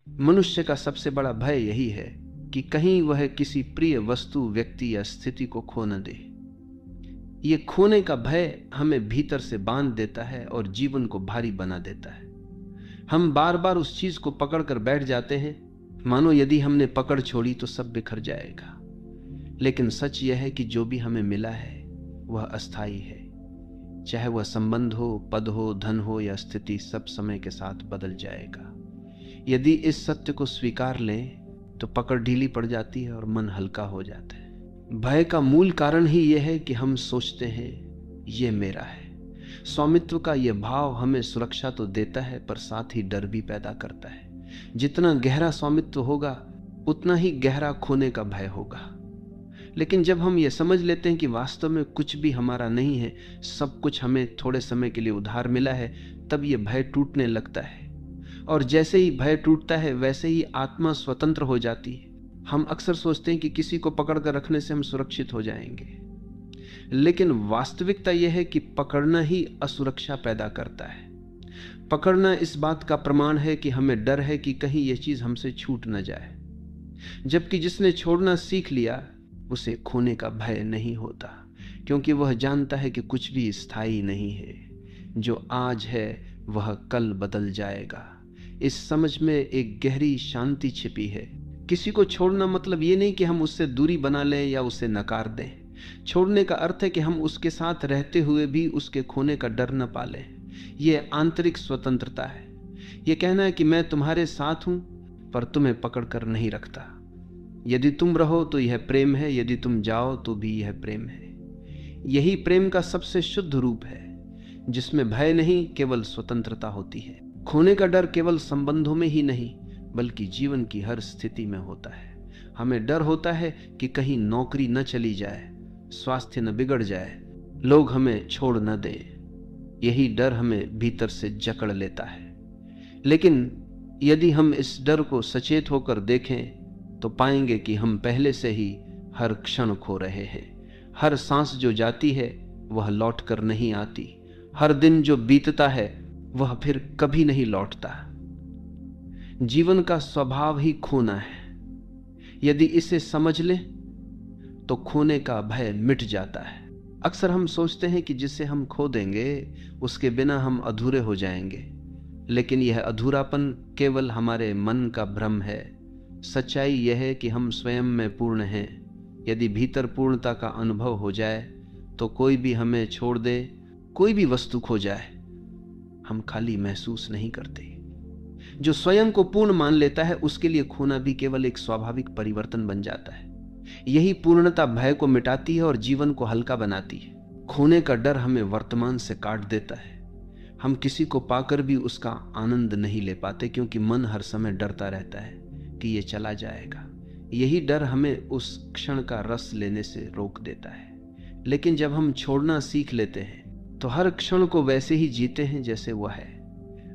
मनुष्य का सबसे बड़ा भय यही है कि कहीं वह किसी प्रिय वस्तु, व्यक्ति या स्थिति को खो न दे। ये खोने का भय हमें भीतर से बांध देता है और जीवन को भारी बना देता है। हम बार बार उस चीज को पकड़ कर बैठ जाते हैं, मानो यदि हमने पकड़ छोड़ी तो सब बिखर जाएगा। लेकिन सच यह है कि जो भी हमें मिला है वह अस्थायी है। चाहे वह संबंध हो, पद हो, धन हो या स्थिति, सब समय के साथ बदल जाएगा। यदि इस सत्य को स्वीकार लें तो पकड़ ढीली पड़ जाती है और मन हल्का हो जाता है। भय का मूल कारण ही यह है कि हम सोचते हैं ये मेरा है। स्वामित्व का यह भाव हमें सुरक्षा तो देता है पर साथ ही डर भी पैदा करता है। जितना गहरा स्वामित्व होगा उतना ही गहरा खोने का भय होगा। लेकिन जब हम ये समझ लेते हैं कि वास्तव में कुछ भी हमारा नहीं है, सब कुछ हमें थोड़े समय के लिए उधार मिला है, तब ये भय टूटने लगता है। और जैसे ही भय टूटता है वैसे ही आत्मा स्वतंत्र हो जाती है। हम अक्सर सोचते हैं कि किसी को पकड़ कर रखने से हम सुरक्षित हो जाएंगे, लेकिन वास्तविकता यह है कि पकड़ना ही असुरक्षा पैदा करता है। पकड़ना इस बात का प्रमाण है कि हमें डर है कि कहीं यह चीज हमसे छूट न जाए, जबकि जिसने छोड़ना सीख लिया उसे खोने का भय नहीं होता, क्योंकि वह जानता है कि कुछ भी स्थायी नहीं है। जो आज है वह कल बदल जाएगा। इस समझ में एक गहरी शांति छिपी है। किसी को छोड़ना मतलब ये नहीं कि हम उससे दूरी बना लें या उसे नकार दें। छोड़ने का अर्थ है कि हम उसके साथ रहते हुए भी उसके खोने का डर न पालें। यह आंतरिक स्वतंत्रता है। यह कहना है कि मैं तुम्हारे साथ हूं पर तुम्हें पकड़ कर नहीं रखता। यदि तुम रहो तो यह प्रेम है, यदि तुम जाओ तो भी यह प्रेम है। यही प्रेम का सबसे शुद्ध रूप है, जिसमें भय नहीं, केवल स्वतंत्रता होती है। खोने का डर केवल संबंधों में ही नहीं बल्कि जीवन की हर स्थिति में होता है। हमें डर होता है कि कहीं नौकरी न चली जाए, स्वास्थ्य न बिगड़ जाए, लोग हमें छोड़ न दें। यही डर हमें भीतर से जकड़ लेता है। लेकिन यदि हम इस डर को सचेत होकर देखें तो पाएंगे कि हम पहले से ही हर क्षण खो रहे हैं। हर सांस जो जाती है वह लौट कर नहीं आती। हर दिन जो बीतता है वह फिर कभी नहीं लौटता। जीवन का स्वभाव ही खोना है। यदि इसे समझ लें तो खोने का भय मिट जाता है। अक्सर हम सोचते हैं कि जिसे हम खो देंगे उसके बिना हम अधूरे हो जाएंगे, लेकिन यह अधूरापन केवल हमारे मन का भ्रम है। सच्चाई यह है कि हम स्वयं में पूर्ण हैं। यदि भीतर पूर्णता का अनुभव हो जाए तो कोई भी हमें छोड़ दे, कोई भी वस्तु खो जाए, हम खाली महसूस नहीं करते। जो स्वयं को पूर्ण मान लेता है उसके लिए खोना भी केवल एक स्वाभाविक परिवर्तन बन जाता है। यही पूर्णता भय को मिटाती है और जीवन को हल्का बनाती है। खोने का डर हमें वर्तमान से काट देता है। हम किसी को पाकर भी उसका आनंद नहीं ले पाते, क्योंकि मन हर समय डरता रहता है कि ये चला जाएगा। यही डर हमें उस क्षण का रस लेने से रोक देता है। लेकिन जब हम छोड़ना सीख लेते हैं तो हर क्षण को वैसे ही जीते हैं जैसे वह है।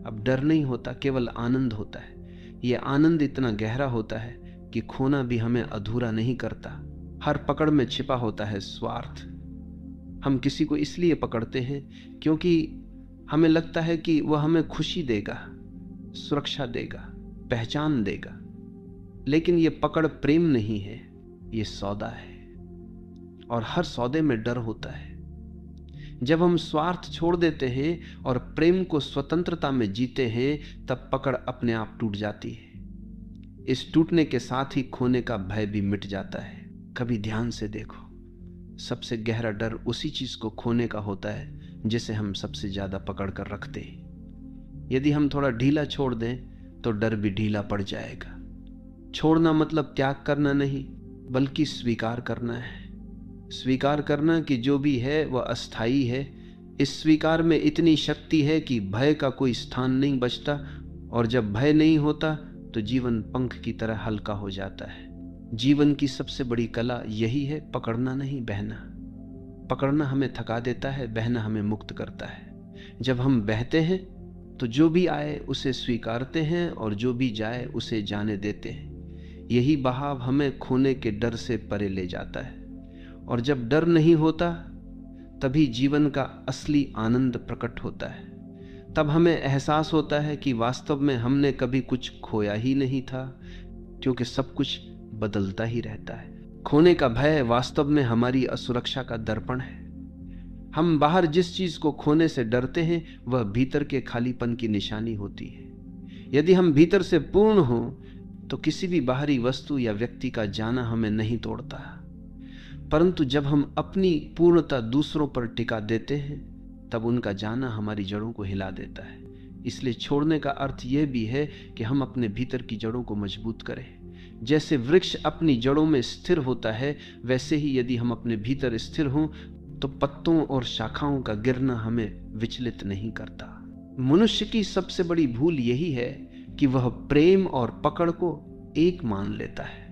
अब डर नहीं होता, केवल आनंद होता है। यह आनंद इतना गहरा होता है कि खोना भी हमें अधूरा नहीं करता। हर पकड़ में छिपा होता है स्वार्थ। हम किसी को इसलिए पकड़ते हैं क्योंकि हमें लगता है कि वह हमें खुशी देगा, सुरक्षा देगा, पहचान देगा। लेकिन यह पकड़ प्रेम नहीं है, यह सौदा है। और हर सौदे में डर होता है। जब हम स्वार्थ छोड़ देते हैं और प्रेम को स्वतंत्रता में जीते हैं तब पकड़ अपने आप टूट जाती है। इस टूटने के साथ ही खोने का भय भी मिट जाता है। कभी ध्यान से देखो, सबसे गहरा डर उसी चीज को खोने का होता है जिसे हम सबसे ज्यादा पकड़ कर रखते हैं। यदि हम थोड़ा ढीला छोड़ दें तो डर भी ढीला पड़ जाएगा। छोड़ना मतलब त्याग करना नहीं बल्कि स्वीकार करना है। स्वीकार करना कि जो भी है वह अस्थाई है। इस स्वीकार में इतनी शक्ति है कि भय का कोई स्थान नहीं बचता, और जब भय नहीं होता तो जीवन पंख की तरह हल्का हो जाता है। जीवन की सबसे बड़ी कला यही है, पकड़ना नहीं, बहना। पकड़ना हमें थका देता है, बहना हमें मुक्त करता है। जब हम बहते हैं तो जो भी आए उसे स्वीकारते हैं और जो भी जाए उसे जाने देते हैं। यही बहाव हमें खोने के डर से परे ले जाता है। और जब डर नहीं होता तभी जीवन का असली आनंद प्रकट होता है। तब हमें एहसास होता है कि वास्तव में हमने कभी कुछ खोया ही नहीं था, क्योंकि सब कुछ बदलता ही रहता है। खोने का भय वास्तव में हमारी असुरक्षा का दर्पण है। हम बाहर जिस चीज को खोने से डरते हैं वह भीतर के खालीपन की निशानी होती है। यदि हम भीतर से पूर्ण हों तो किसी भी बाहरी वस्तु या व्यक्ति का जाना हमें नहीं तोड़ता, परंतु जब हम अपनी पूर्णता दूसरों पर टिका देते हैं तब उनका जाना हमारी जड़ों को हिला देता है। इसलिए छोड़ने का अर्थ यह भी है कि हम अपने भीतर की जड़ों को मजबूत करें। जैसे वृक्ष अपनी जड़ों में स्थिर होता है, वैसे ही यदि हम अपने भीतर स्थिर हों तो पत्तों और शाखाओं का गिरना हमें विचलित नहीं करता। मनुष्य की सबसे बड़ी भूल यही है कि वह प्रेम और पकड़ को एक मान लेता है।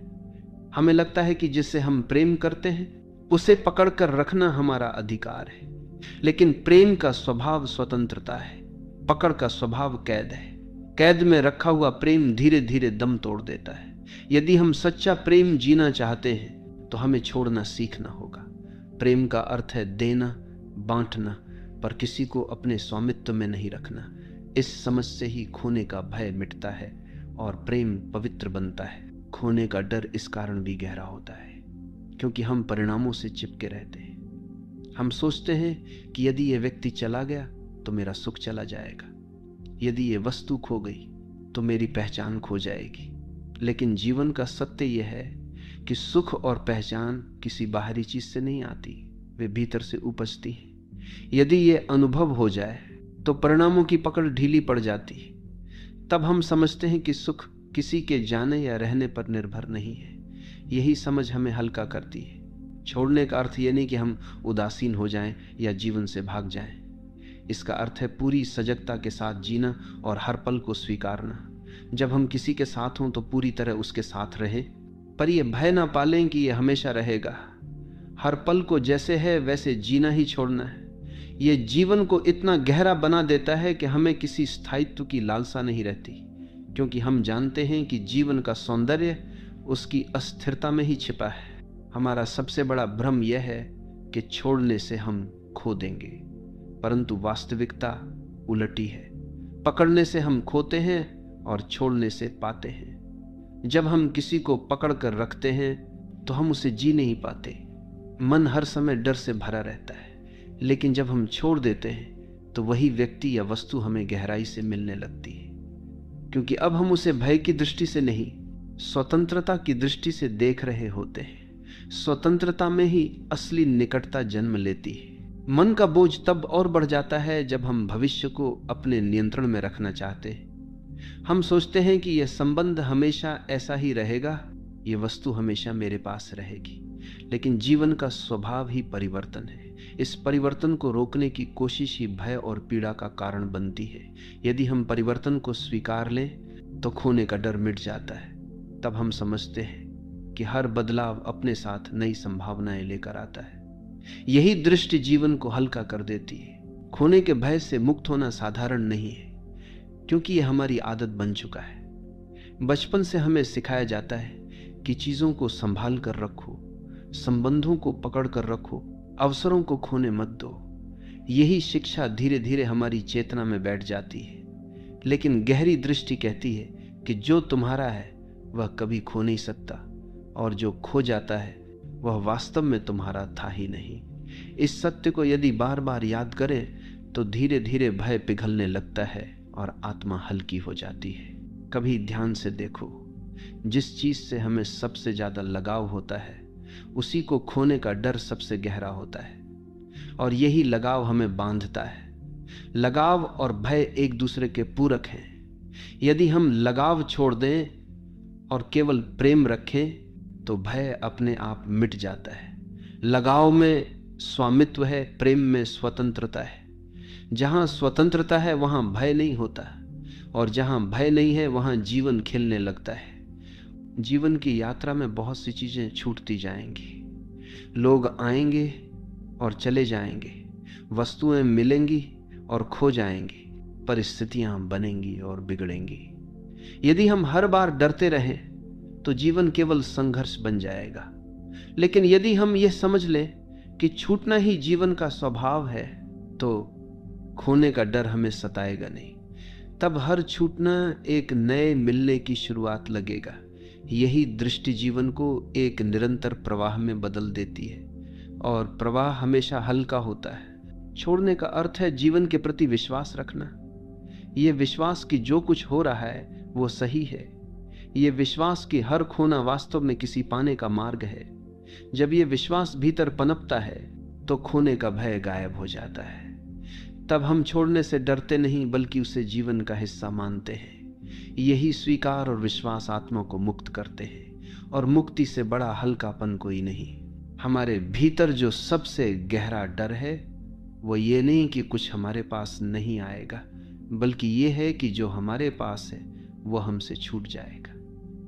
हमें लगता है कि जिससे हम प्रेम करते हैं उसे पकड़ कर रखना हमारा अधिकार है, लेकिन प्रेम का स्वभाव स्वतंत्रता है, पकड़ का स्वभाव कैद है। कैद में रखा हुआ प्रेम धीरे धीरे दम तोड़ देता है। यदि हम सच्चा प्रेम जीना चाहते हैं तो हमें छोड़ना सीखना होगा। प्रेम का अर्थ है देना, बांटना, पर किसी को अपने स्वामित्व में नहीं रखना। इस समझ से ही खोने का भय मिटता है और प्रेम पवित्र बनता है। खोने का डर इस कारण भी गहरा होता है क्योंकि हम परिणामों से चिपके रहते हैं। हम सोचते हैं कि यदि ये व्यक्ति चला गया तो मेरा सुख चला जाएगा, यदि ये वस्तु खो गई तो मेरी पहचान खो जाएगी। लेकिन जीवन का सत्य यह है कि सुख और पहचान किसी बाहरी चीज से नहीं आती, वे भीतर से उपजती हैं। यदि ये अनुभव हो जाए तो परिणामों की पकड़ ढीली पड़ जाती है। तब हम समझते हैं कि सुख किसी के जाने या रहने पर निर्भर नहीं है। यही समझ हमें हल्का करती है। छोड़ने का अर्थ यह नहीं कि हम उदासीन हो जाएं या जीवन से भाग जाएं। इसका अर्थ है पूरी सजगता के साथ जीना और हर पल को स्वीकारना। जब हम किसी के साथ हों तो पूरी तरह उसके साथ रहें, पर यह भय ना पालें कि यह हमेशा रहेगा। हर पल को जैसे है वैसे जीना ही छोड़ना है। यह जीवन को इतना गहरा बना देता है कि हमें किसी स्थायित्व की लालसा नहीं रहती, क्योंकि हम जानते हैं कि जीवन का सौंदर्य उसकी अस्थिरता में ही छिपा है। हमारा सबसे बड़ा भ्रम यह है कि छोड़ने से हम खो देंगे, परंतु वास्तविकता उलटी है। पकड़ने से हम खोते हैं और छोड़ने से पाते हैं। जब हम किसी को पकड़ कर रखते हैं तो हम उसे जी नहीं पाते। मन हर समय डर से भरा रहता है, लेकिन जब हम छोड़ देते हैं तो वही व्यक्ति या वस्तु हमें गहराई से मिलने लगती है, क्योंकि अब हम उसे भय की दृष्टि से नहीं, स्वतंत्रता की दृष्टि से देख रहे होते हैं। स्वतंत्रता में ही असली निकटता जन्म लेती है। मन का बोझ तब और बढ़ जाता है जब हम भविष्य को अपने नियंत्रण में रखना चाहते हैं। हम सोचते हैं कि यह संबंध हमेशा ऐसा ही रहेगा, यह वस्तु हमेशा मेरे पास रहेगी, लेकिन जीवन का स्वभाव ही परिवर्तन है। इस परिवर्तन को रोकने की कोशिश ही भय और पीड़ा का कारण बनती है। यदि हम परिवर्तन को स्वीकार लें तो खोने का डर मिट जाता है। तब हम समझते हैं कि हर बदलाव अपने साथ नई संभावनाएं लेकर आता है। यही दृष्टि जीवन को हल्का कर देती है। खोने के भय से मुक्त होना साधारण नहीं है, क्योंकि यह हमारी आदत बन चुका है। बचपन से हमें सिखाया जाता है कि चीजों को संभाल कर रखो, संबंधों को पकड़ कर रखो, अवसरों को खोने मत दो। यही शिक्षा धीरे धीरे हमारी चेतना में बैठ जाती है। लेकिन गहरी दृष्टि कहती है कि जो तुम्हारा है वह कभी खो नहीं सकता, और जो खो जाता है वह वास्तव में तुम्हारा था ही नहीं। इस सत्य को यदि बार बार याद करें तो धीरे धीरे भय पिघलने लगता है और आत्मा हल्की हो जाती है। कभी ध्यान से देखो, जिस चीज से हमें सबसे ज्यादा लगाव होता है उसी को खोने का डर सबसे गहरा होता है, और यही लगाव हमें बांधता है। लगाव और भय एक दूसरे के पूरक हैं। यदि हम लगाव छोड़ दें और केवल प्रेम रखें तो भय अपने आप मिट जाता है। लगाव में स्वामित्व है, प्रेम में स्वतंत्रता है। जहां स्वतंत्रता है वहां भय नहीं होता, और जहां भय नहीं है वहां जीवन खिलने लगता है। जीवन की यात्रा में बहुत सी चीजें छूटती जाएंगी। लोग आएंगे और चले जाएंगे, वस्तुएं मिलेंगी और खो जाएंगी, परिस्थितियां बनेंगी और बिगड़ेंगी। यदि हम हर बार डरते रहें तो जीवन केवल संघर्ष बन जाएगा। लेकिन यदि हम यह समझ लें कि छूटना ही जीवन का स्वभाव है, तो खोने का डर हमें सताएगा नहीं। तब हर छूटना एक नए मिलने की शुरुआत लगेगा। यही दृष्टि जीवन को एक निरंतर प्रवाह में बदल देती है, और प्रवाह हमेशा हल्का होता है। छोड़ने का अर्थ है जीवन के प्रति विश्वास रखना। यह विश्वास कि जो कुछ हो रहा है वो सही है। यह विश्वास कि हर खोना वास्तव में किसी पाने का मार्ग है। जब यह विश्वास भीतर पनपता है तो खोने का भय गायब हो जाता है। तब हम छोड़ने से डरते नहीं, बल्कि उसे जीवन का हिस्सा मानते हैं। यही स्वीकार और विश्वास आत्मा को मुक्त करते हैं, और मुक्ति से बड़ा हल्कापन कोई नहीं। हमारे भीतर जो सबसे गहरा डर है वो ये नहीं कि कुछ हमारे पास नहीं आएगा, बल्कि ये है कि जो हमारे पास है वो हमसे छूट जाएगा।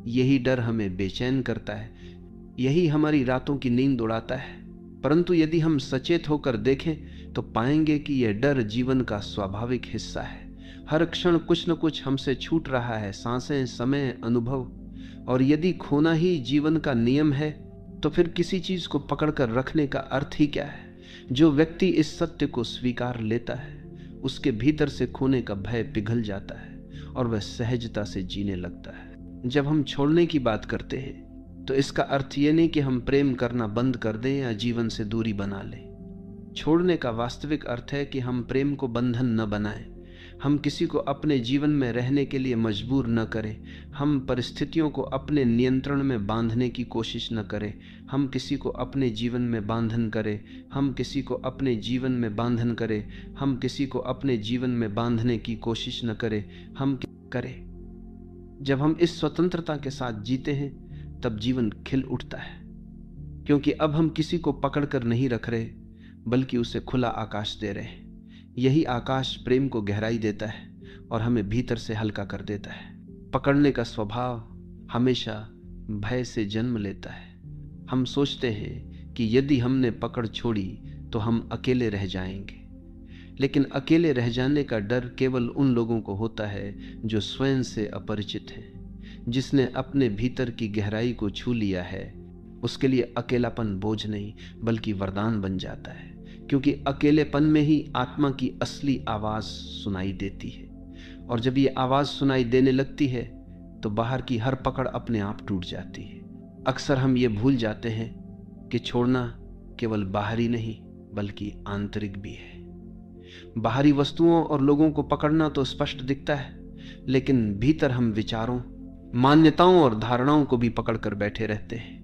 यही डर हमें बेचैन करता है, यही हमारी रातों की नींद उड़ाता है। परंतु यदि हम सचेत होकर देखें तो पाएंगे कि यह डर जीवन का स्वाभाविक हिस्सा है। हर क्षण कुछ न कुछ हमसे छूट रहा है, सांसें, समय, अनुभव। और यदि खोना ही जीवन का नियम है तो फिर किसी चीज को पकड़कर रखने का अर्थ ही क्या है? जो व्यक्ति इस सत्य को स्वीकार लेता है उसके भीतर से खोने का भय पिघल जाता है और वह सहजता से जीने लगता है। जब हम छोड़ने की बात करते हैं तो इसका अर्थ ये नहीं कि हम प्रेम करना बंद कर दें या जीवन से दूरी बना लें। छोड़ने का वास्तविक अर्थ है कि हम प्रेम को बंधन न बनाएं, हम किसी को अपने जीवन में रहने के लिए मजबूर न करें, हम परिस्थितियों को अपने नियंत्रण में बांधने की कोशिश न करें, हम किसी को अपने जीवन में बांधन करें, हम किसी को अपने जीवन में बांधन करें, हम किसी को अपने जीवन में बांधने की कोशिश न करें, हम करें। जब हम इस स्वतंत्रता के साथ जीते हैं तब जीवन खिल उठता है, क्योंकि अब हम किसी को पकड़कर नहीं रख रहे, बल्कि उसे खुला आकाश दे रहे हैं। यही आकाश प्रेम को गहराई देता है और हमें भीतर से हल्का कर देता है। पकड़ने का स्वभाव हमेशा भय से जन्म लेता है। हम सोचते हैं कि यदि हमने पकड़ छोड़ी तो हम अकेले रह जाएंगे, लेकिन अकेले रह जाने का डर केवल उन लोगों को होता है जो स्वयं से अपरिचित हैं। जिसने अपने भीतर की गहराई को छू लिया है उसके लिए अकेलापन बोझ नहीं बल्कि वरदान बन जाता है, क्योंकि अकेलेपन में ही आत्मा की असली आवाज सुनाई देती है। और जब ये आवाज सुनाई देने लगती है तो बाहर की हर पकड़ अपने आप टूट जाती है। अक्सर हम ये भूल जाते हैं कि छोड़ना केवल बाहरी नहीं बल्कि आंतरिक भी है। बाहरी वस्तुओं और लोगों को पकड़ना तो स्पष्ट दिखता है, लेकिन भीतर हम विचारों, मान्यताओं और धारणाओं को भी पकड़कर बैठे रहते हैं।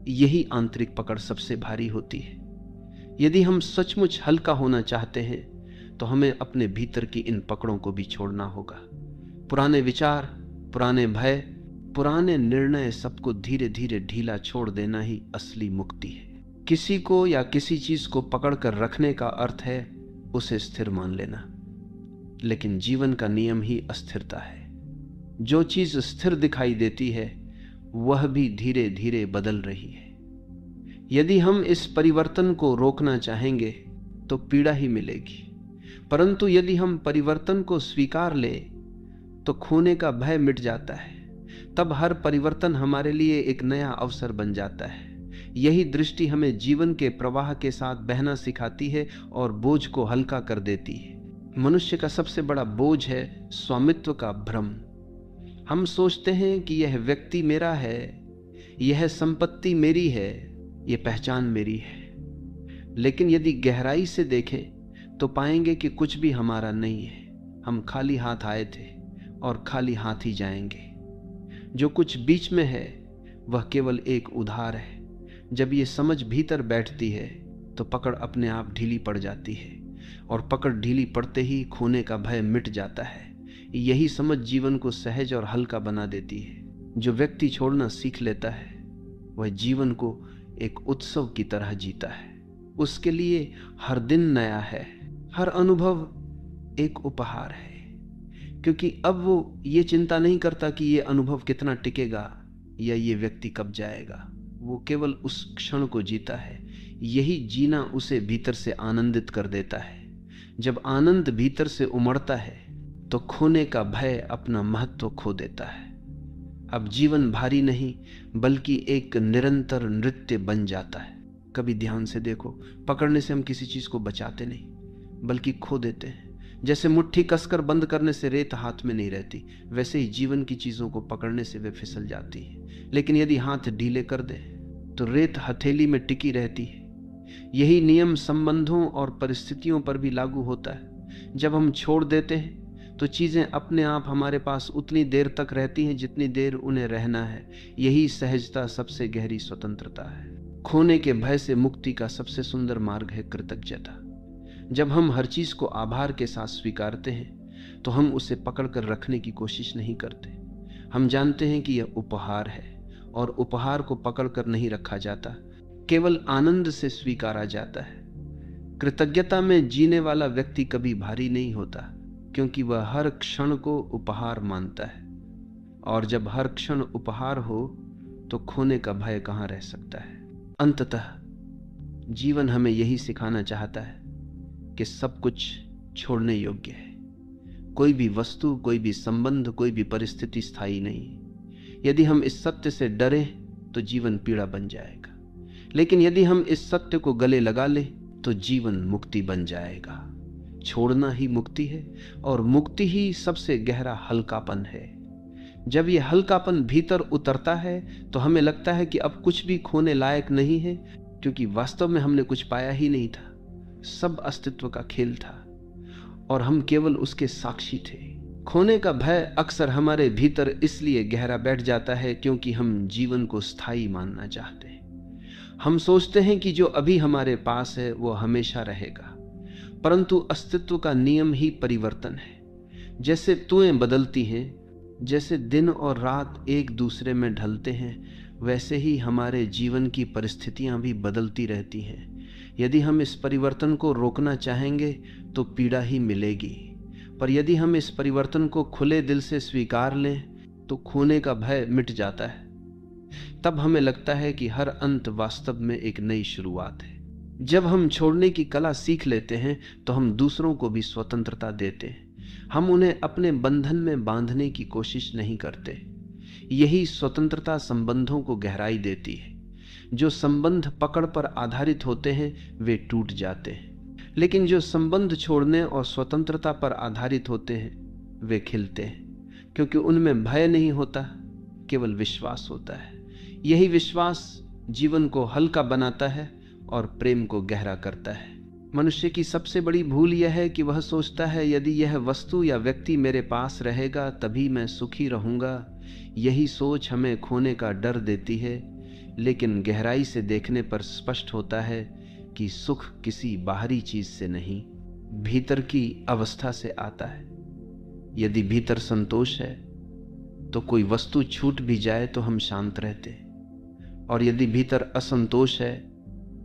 यही आंतरिक पकड़ सबसे भारी होती है। यदि हम सचमुच हल्का होना चाहते हैं तो हमें अपने भीतर की इन पकड़ों को भी छोड़ना होगा। पुराने विचार, पुराने भय, पुराने निर्णय, सबको धीरे धीरे ढीला छोड़ देना ही असली मुक्ति है। किसी को या किसी चीज को पकड़कर रखने का अर्थ है उसे स्थिर मान लेना, लेकिन जीवन का नियम ही अस्थिरता है। जो चीज स्थिर दिखाई देती है वह भी धीरे धीरे बदल रही है। यदि हम इस परिवर्तन को रोकना चाहेंगे तो पीड़ा ही मिलेगी, परंतु यदि हम परिवर्तन को स्वीकार लें तो खोने का भय मिट जाता है। तब हर परिवर्तन हमारे लिए एक नया अवसर बन जाता है। यही दृष्टि हमें जीवन के प्रवाह के साथ बहना सिखाती है और बोझ को हल्का कर देती है। मनुष्य का सबसे बड़ा बोझ है स्वामित्व का भ्रम। हम सोचते हैं कि यह व्यक्ति मेरा है, यह संपत्ति मेरी है, यह पहचान मेरी है। लेकिन यदि गहराई से देखें तो पाएंगे कि कुछ भी हमारा नहीं है। हम खाली हाथ आए थे और खाली हाथ ही जाएंगे। जो कुछ बीच में है वह केवल एक उधार है। जब ये समझ भीतर बैठती है तो पकड़ अपने आप ढीली पड़ जाती है, और पकड़ ढीली पड़ते ही खोने का भय मिट जाता है। यही समझ जीवन को सहज और हल्का बना देती है। जो व्यक्ति छोड़ना सीख लेता है वह जीवन को एक उत्सव की तरह जीता है। उसके लिए हर दिन नया है, हर अनुभव एक उपहार है, क्योंकि अब वो ये चिंता नहीं करता कि ये अनुभव कितना टिकेगा या ये व्यक्ति कब जाएगा। वो केवल उस क्षण को जीता है। यही जीना उसे भीतर से आनंदित कर देता है। जब आनंद भीतर से उमड़ता है तो खोने का भय अपना महत्व खो देता है। अब जीवन भारी नहीं बल्कि एक निरंतर नृत्य बन जाता है। कभी ध्यान से देखो, पकड़ने से हम किसी चीज को बचाते नहीं, बल्कि खो देते हैं। जैसे मुट्ठी कसकर बंद करने से रेत हाथ में नहीं रहती, वैसे ही जीवन की चीजों को पकड़ने से वे फिसल जाती है। लेकिन यदि हाथ ढीले कर दे तो रेत हथेली में टिकी रहती है। यही नियम संबंधों और परिस्थितियों पर भी लागू होता है। जब हम छोड़ देते हैं तो चीजें अपने आप हमारे पास उतनी देर तक रहती हैं जितनी देर उन्हें रहना है। यही सहजता सबसे गहरी स्वतंत्रता है। खोने के भय से मुक्ति का सबसे सुंदर मार्ग है कृतज्ञता। जब हम हर चीज को आभार के साथ स्वीकारते हैं तो हम उसे पकड़कर रखने की कोशिश नहीं करते। हम जानते हैं कि यह उपहार है और उपहार को पकड़कर नहीं रखा जाता, केवल आनंद से स्वीकारा जाता है। कृतज्ञता में जीने वाला व्यक्ति कभी भारी नहीं होता, क्योंकि वह हर क्षण को उपहार मानता है। और जब हर क्षण उपहार हो तो खोने का भय कहाँ रह सकता है। अंततः जीवन हमें यही सिखाना चाहता है कि सब कुछ छोड़ने योग्य है। कोई भी वस्तु, कोई भी संबंध, कोई भी परिस्थिति स्थायी नहीं। यदि हम इस सत्य से डरे तो जीवन पीड़ा बन जाएगा, लेकिन यदि हम इस सत्य को गले लगा ले तो जीवन मुक्ति बन जाएगा। छोड़ना ही मुक्ति है और मुक्ति ही सबसे गहरा हल्कापन है। जब यह हल्कापन भीतर उतरता है तो हमें लगता है कि अब कुछ भी खोने लायक नहीं है, क्योंकि वास्तव में हमने कुछ पाया ही नहीं था। सब अस्तित्व का खेल था और हम केवल उसके साक्षी थे। खोने का भय अक्सर हमारे भीतर इसलिए गहरा बैठ जाता है क्योंकि हम जीवन को स्थायी मानना चाहते हैं। हम सोचते हैं कि जो अभी हमारे पास है वो हमेशा रहेगा, परंतु अस्तित्व का नियम ही परिवर्तन है। जैसे तुएं बदलती हैं, जैसे दिन और रात एक दूसरे में ढलते हैं, वैसे ही हमारे जीवन की परिस्थितियां भी बदलती रहती हैं। यदि हम इस परिवर्तन को रोकना चाहेंगे तो पीड़ा ही मिलेगी, पर यदि हम इस परिवर्तन को खुले दिल से स्वीकार लें तो खोने का भय मिट जाता है। तब हमें लगता है कि हर अंत वास्तव में एक नई शुरुआत है। जब हम छोड़ने की कला सीख लेते हैं तो हम दूसरों को भी स्वतंत्रता देते हैं। हम उन्हें अपने बंधन में बांधने की कोशिश नहीं करते। यही स्वतंत्रता संबंधों को गहराई देती है। जो संबंध पकड़ पर आधारित होते हैं वे टूट जाते हैं, लेकिन जो संबंध छोड़ने और स्वतंत्रता पर आधारित होते हैं वे खिलते हैं, क्योंकि उनमें भय नहीं होता, केवल विश्वास होता है। यही विश्वास जीवन को हल्का बनाता है और प्रेम को गहरा करता है। मनुष्य की सबसे बड़ी भूल यह है कि वह सोचता है यदि यह वस्तु या व्यक्ति मेरे पास रहेगा तभी मैं सुखी रहूंगा। यही सोच हमें खोने का डर देती है, लेकिन गहराई से देखने पर स्पष्ट होता है कि सुख किसी बाहरी चीज से नहीं, भीतर की अवस्था से आता है। यदि भीतर संतोष है तो कोई वस्तु छूट भी जाए तो हम शांत रहते, और यदि भीतर असंतोष है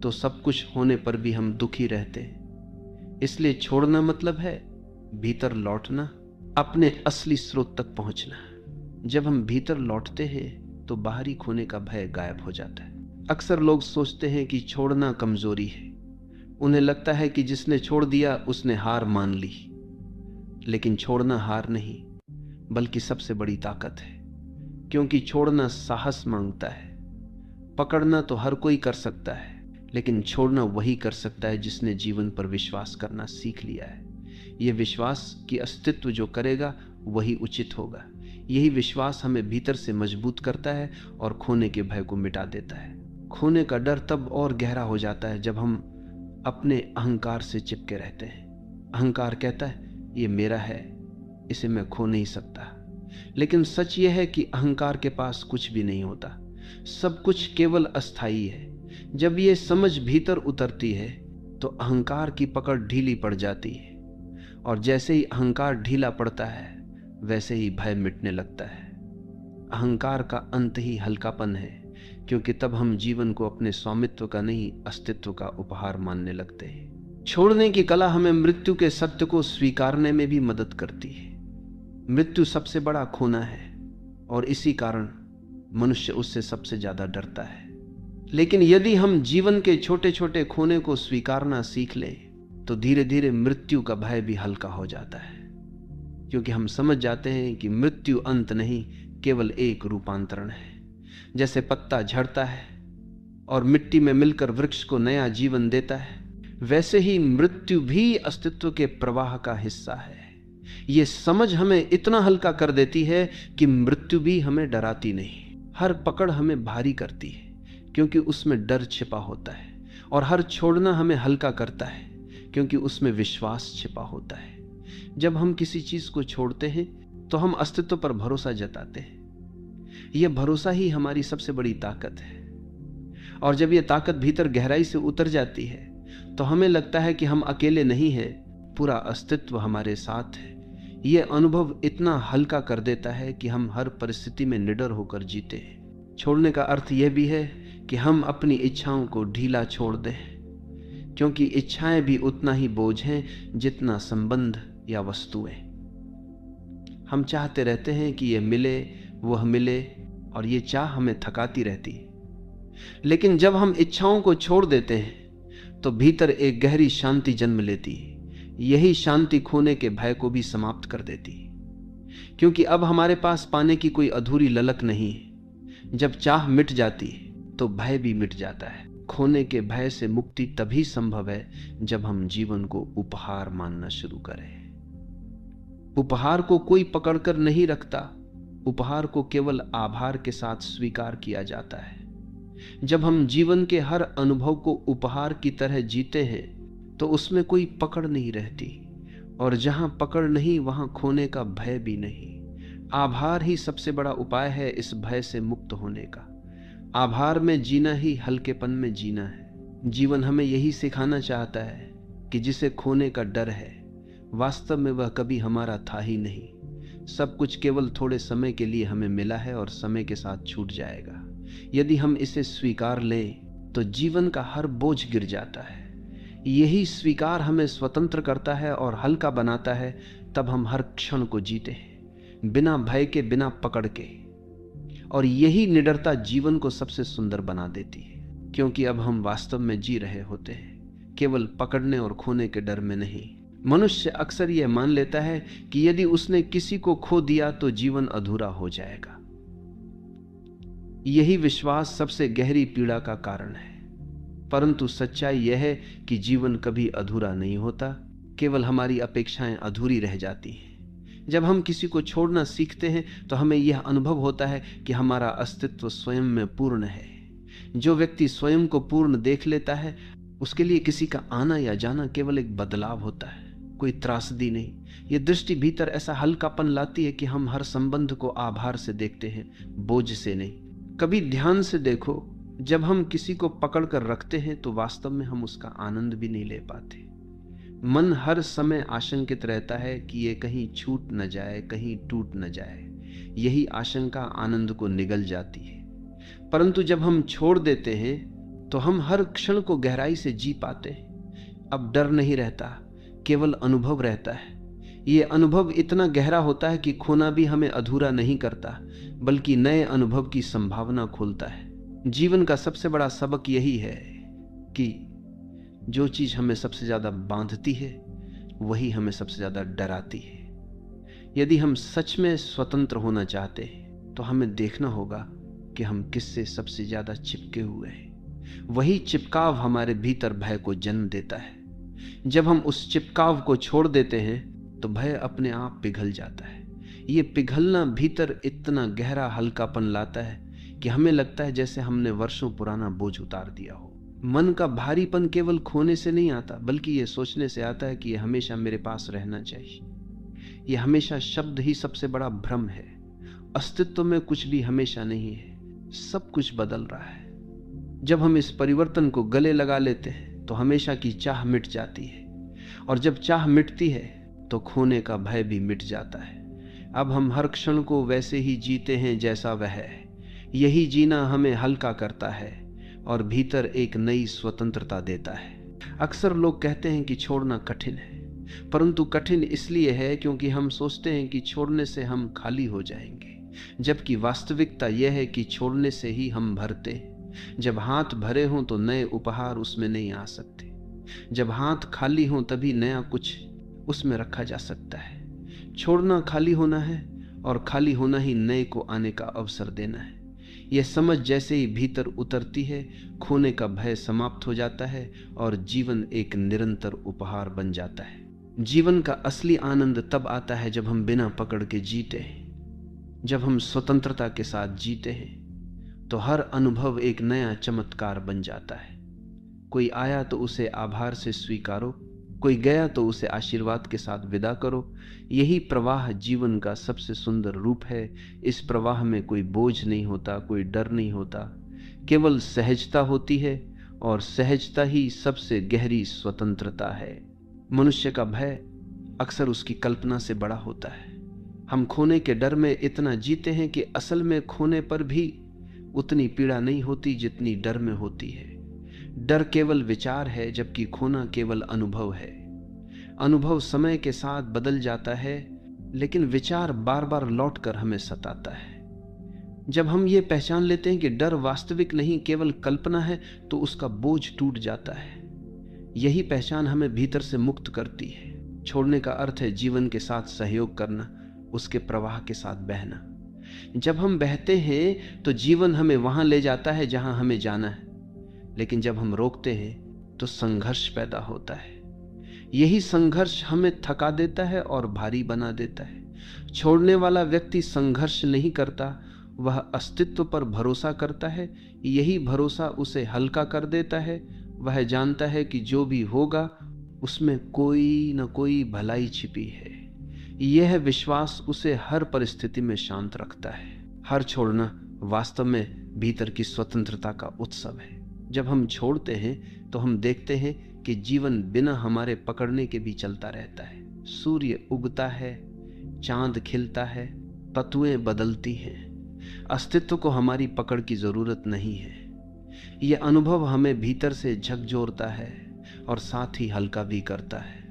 तो सब कुछ होने पर भी हम दुखी रहते। इसलिए छोड़ना मतलब है भीतर लौटना, अपने असली स्रोत तक पहुंचना। जब हम भीतर लौटते हैं तो बाहरी खोने का भय गायब हो जाता है। अक्सर लोग सोचते हैं कि छोड़ना कमजोरी है। उन्हें लगता है कि जिसने छोड़ दिया उसने हार मान ली, लेकिन छोड़ना हार नहीं बल्कि सबसे बड़ी ताकत है, क्योंकि छोड़ना साहस मांगता है। पकड़ना तो हर कोई कर सकता है, लेकिन छोड़ना वही कर सकता है जिसने जीवन पर विश्वास करना सीख लिया है। यह विश्वास कि अस्तित्व जो करेगा वही उचित होगा। यही विश्वास हमें भीतर से मजबूत करता है और खोने के भय को मिटा देता है। खोने का डर तब और गहरा हो जाता है जब हम अपने अहंकार से चिपके रहते हैं। अहंकार कहता है ये मेरा है, इसे मैं खो नहीं सकता। लेकिन सच यह है कि अहंकार के पास कुछ भी नहीं होता, सब कुछ केवल अस्थायी है। जब ये समझ भीतर उतरती है तो अहंकार की पकड़ ढीली पड़ जाती है, और जैसे ही अहंकार ढीला पड़ता है वैसे ही भय मिटने लगता है। अहंकार का अंत ही हल्कापन है, क्योंकि तब हम जीवन को अपने स्वामित्व का नहीं अस्तित्व का उपहार मानने लगते हैं। छोड़ने की कला हमें मृत्यु के सत्य को स्वीकारने में भी मदद करती है। मृत्यु सबसे बड़ा खोना है और इसी कारण मनुष्य उससे सबसे ज्यादा डरता है। लेकिन यदि हम जीवन के छोटे छोटे खोने को स्वीकारना सीख लें तो धीरे धीरे मृत्यु का भय भी हल्का हो जाता है, क्योंकि हम समझ जाते हैं कि मृत्यु अंत नहीं, केवल एक रूपांतरण है। जैसे पत्ता झड़ता है और मिट्टी में मिलकर वृक्ष को नया जीवन देता है, वैसे ही मृत्यु भी अस्तित्व के प्रवाह का हिस्सा है। ये समझ हमें इतना हल्का कर देती है कि मृत्यु भी हमें डराती नहीं। हर पकड़ हमें भारी करती है क्योंकि उसमें डर छिपा होता है, और हर छोड़ना हमें हल्का करता है क्योंकि उसमें विश्वास छिपा होता है। जब हम किसी चीज को छोड़ते हैं तो हम अस्तित्व पर भरोसा जताते हैं। यह भरोसा ही हमारी सबसे बड़ी ताकत है, और जब यह ताकत भीतर गहराई से उतर जाती है तो हमें लगता है कि हम अकेले नहीं हैं, पूरा अस्तित्व हमारे साथ है। यह अनुभव इतना हल्का कर देता है कि हम हर परिस्थिति में निडर होकर जीते हैं। छोड़ने का अर्थ यह भी है कि हम अपनी इच्छाओं को ढीला छोड़ दें, क्योंकि इच्छाएं भी उतना ही बोझ हैं जितना संबंध या वस्तुएं। हम चाहते रहते हैं कि यह मिले, वह मिले, और ये चाह हमें थकाती रहती है। लेकिन जब हम इच्छाओं को छोड़ देते हैं तो भीतर एक गहरी शांति जन्म लेती है। यही शांति खोने के भय को भी समाप्त कर देती है, क्योंकि अब हमारे पास पाने की कोई अधूरी ललक नहीं है। जब चाह मिट जाती है तो भय भी मिट जाता है। खोने के भय से मुक्ति तभी संभव है जब हम जीवन को उपहार मानना शुरू करें। उपहार को कोई पकड़कर नहीं रखता, उपहार को केवल आभार के साथ स्वीकार किया जाता है। जब हम जीवन के हर अनुभव को उपहार की तरह जीते हैं तो उसमें कोई पकड़ नहीं रहती, और जहां पकड़ नहीं वहां खोने का भय भी नहीं। आभार ही सबसे बड़ा उपाय है इस भय से मुक्त होने का। आभार में जीना ही हल्केपन में जीना है। जीवन हमें यही सिखाना चाहता है कि जिसे खोने का डर है, वास्तव में वह कभी हमारा था ही नहीं। सब कुछ केवल थोड़े समय के लिए हमें मिला है और समय के साथ छूट जाएगा। यदि हम इसे स्वीकार लें तो जीवन का हर बोझ गिर जाता है। यही स्वीकार हमें स्वतंत्र करता है और हल्का बनाता है। तब हम हर क्षण को जीते हैं, बिना भय के, बिना पकड़ के। और यही निडरता जीवन को सबसे सुंदर बना देती है, क्योंकि अब हम वास्तव में जी रहे होते हैं, केवल पकड़ने और खोने के डर में नहीं। मनुष्य अक्सर यह मान लेता है कि यदि उसने किसी को खो दिया तो जीवन अधूरा हो जाएगा। यही विश्वास सबसे गहरी पीड़ा का कारण है। परंतु सच्चाई यह है कि जीवन कभी अधूरा नहीं होता, केवल हमारी अपेक्षाएं अधूरी रह जाती हैं। जब हम किसी को छोड़ना सीखते हैं तो हमें यह अनुभव होता है कि हमारा अस्तित्व स्वयं में पूर्ण है। जो व्यक्ति स्वयं को पूर्ण देख लेता है, उसके लिए किसी का आना या जाना केवल एक बदलाव होता है, कोई त्रासदी नहीं। यह दृष्टि भीतर ऐसा हल्कापन लाती है कि हम हर संबंध को आभार से देखते हैं, बोझ से नहीं। कभी ध्यान से देखो, जब हम किसी को पकड़ कर रखते हैं तो वास्तव में हम उसका आनंद भी नहीं ले पाते। मन हर समय आशंकित रहता है कि ये कहीं छूट न जाए, कहीं टूट न जाए। यही आशंका आनंद को निगल जाती है। परंतु जब हम छोड़ देते हैं तो हम हर क्षण को गहराई से जी पाते हैं। अब डर नहीं रहता, केवल अनुभव रहता है। ये अनुभव इतना गहरा होता है कि खोना भी हमें अधूरा नहीं करता, बल्कि नए अनुभव की संभावना खोलता है। जीवन का सबसे बड़ा सबक यही है कि जो चीज हमें सबसे ज्यादा बांधती है वही हमें सबसे ज्यादा डराती है। यदि हम सच में स्वतंत्र होना चाहते हैं तो हमें देखना होगा कि हम किससे सबसे ज्यादा चिपके हुए हैं। वही चिपकाव हमारे भीतर भय को जन्म देता है। जब हम उस चिपकाव को छोड़ देते हैं तो भय अपने आप पिघल जाता है। ये पिघलना भीतर इतना गहरा हल्कापन लाता है कि हमें लगता है जैसे हमने वर्षों पुराना बोझ उतार दिया हो। मन का भारीपन केवल खोने से नहीं आता, बल्कि यह सोचने से आता है कि यह हमेशा मेरे पास रहना चाहिए। यह हमेशा शब्द ही सबसे बड़ा भ्रम है। अस्तित्व में कुछ भी हमेशा नहीं है, सब कुछ बदल रहा है। जब हम इस परिवर्तन को गले लगा लेते हैं तो हमेशा की चाह मिट जाती है, और जब चाह मिटती है तो खोने का भय भी मिट जाता है। अब हम हर क्षण को वैसे ही जीते हैं जैसा वह है। यही जीना हमें हल्का करता है और भीतर एक नई स्वतंत्रता देता है। अक्सर लोग कहते हैं कि छोड़ना कठिन है, परंतु कठिन इसलिए है क्योंकि हम सोचते हैं कि छोड़ने से हम खाली हो जाएंगे, जबकि वास्तविकता यह है कि छोड़ने से ही हम भरते हैं। जब हाथ भरे हों तो नए उपहार उसमें नहीं आ सकते। जब हाथ खाली हों तभी नया कुछ उसमें रखा जा सकता है। छोड़ना खाली होना है, और खाली होना ही नए को आने का अवसर देना है। यह समझ जैसे ही भीतर उतरती है, खोने का भय समाप्त हो जाता है और जीवन एक निरंतर उपहार बन जाता है। जीवन का असली आनंद तब आता है जब हम बिना पकड़ के जीते हैं। जब हम स्वतंत्रता के साथ जीते हैं तो हर अनुभव एक नया चमत्कार बन जाता है। कोई आया तो उसे आभार से स्वीकारो, कोई गया तो उसे आशीर्वाद के साथ विदा करो। यही प्रवाह जीवन का सबसे सुंदर रूप है। इस प्रवाह में कोई बोझ नहीं होता, कोई डर नहीं होता, केवल सहजता होती है, और सहजता ही सबसे गहरी स्वतंत्रता है। मनुष्य का भय अक्सर उसकी कल्पना से बड़ा होता है। हम खोने के डर में इतना जीते हैं कि असल में खोने पर भी उतनी पीड़ा नहीं होती जितनी डर में होती है। डर केवल विचार है, जबकि खोना केवल अनुभव है। अनुभव समय के साथ बदल जाता है, लेकिन विचार बार बार लौट कर हमें सताता है। जब हम ये पहचान लेते हैं कि डर वास्तविक नहीं, केवल कल्पना है, तो उसका बोझ टूट जाता है। यही पहचान हमें भीतर से मुक्त करती है। छोड़ने का अर्थ है जीवन के साथ सहयोग करना, उसके प्रवाह के साथ बहना। जब हम बहते हैं तो जीवन हमें वहां ले जाता है जहां हमें जाना है, लेकिन जब हम रोकते हैं तो संघर्ष पैदा होता है। यही संघर्ष हमें थका देता है और भारी बना देता है। छोड़ने वाला व्यक्ति संघर्ष नहीं करता, वह अस्तित्व पर भरोसा करता है। यही भरोसा उसे हल्का कर देता है। वह जानता है कि जो भी होगा उसमें कोई न कोई भलाई छिपी है। यह विश्वास उसे हर परिस्थिति में शांत रखता है। हर छोड़ना वास्तव में भीतर की स्वतंत्रता का उत्सव है। जब हम छोड़ते हैं तो हम देखते हैं कि जीवन बिना हमारे पकड़ने के भी चलता रहता है। सूर्य उगता है, चांद खिलता है, तत्वें बदलती हैं। अस्तित्व को हमारी पकड़ की जरूरत नहीं है। यह अनुभव हमें भीतर से झकझोरता है और साथ ही हल्का भी करता है।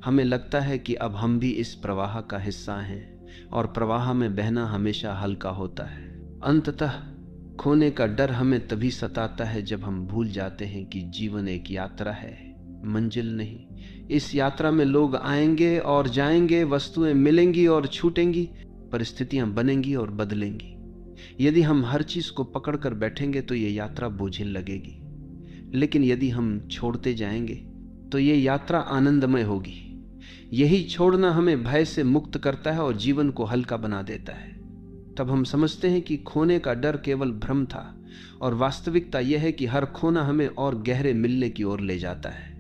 हमें लगता है कि अब हम भी इस प्रवाह का हिस्सा हैं, और प्रवाह में बहना हमेशा हल्का होता है। अंततः खोने का डर हमें तभी सताता है जब हम भूल जाते हैं कि जीवन एक यात्रा है, मंजिल नहीं। इस यात्रा में लोग आएंगे और जाएंगे, वस्तुएं मिलेंगी और छूटेंगी, परिस्थितियां बनेंगी और बदलेंगी। यदि हम हर चीज को पकड़कर बैठेंगे तो ये यात्रा बोझिल लगेगी, लेकिन यदि हम छोड़ते जाएंगे तो ये यात्रा आनंदमय होगी। यही छोड़ना हमें भय से मुक्त करता है और जीवन को हल्का बना देता है। तब हम समझते हैं कि खोने का डर केवल भ्रम था, और वास्तविकता यह है कि हर खोना हमें और गहरे मिलने की ओर ले जाता है।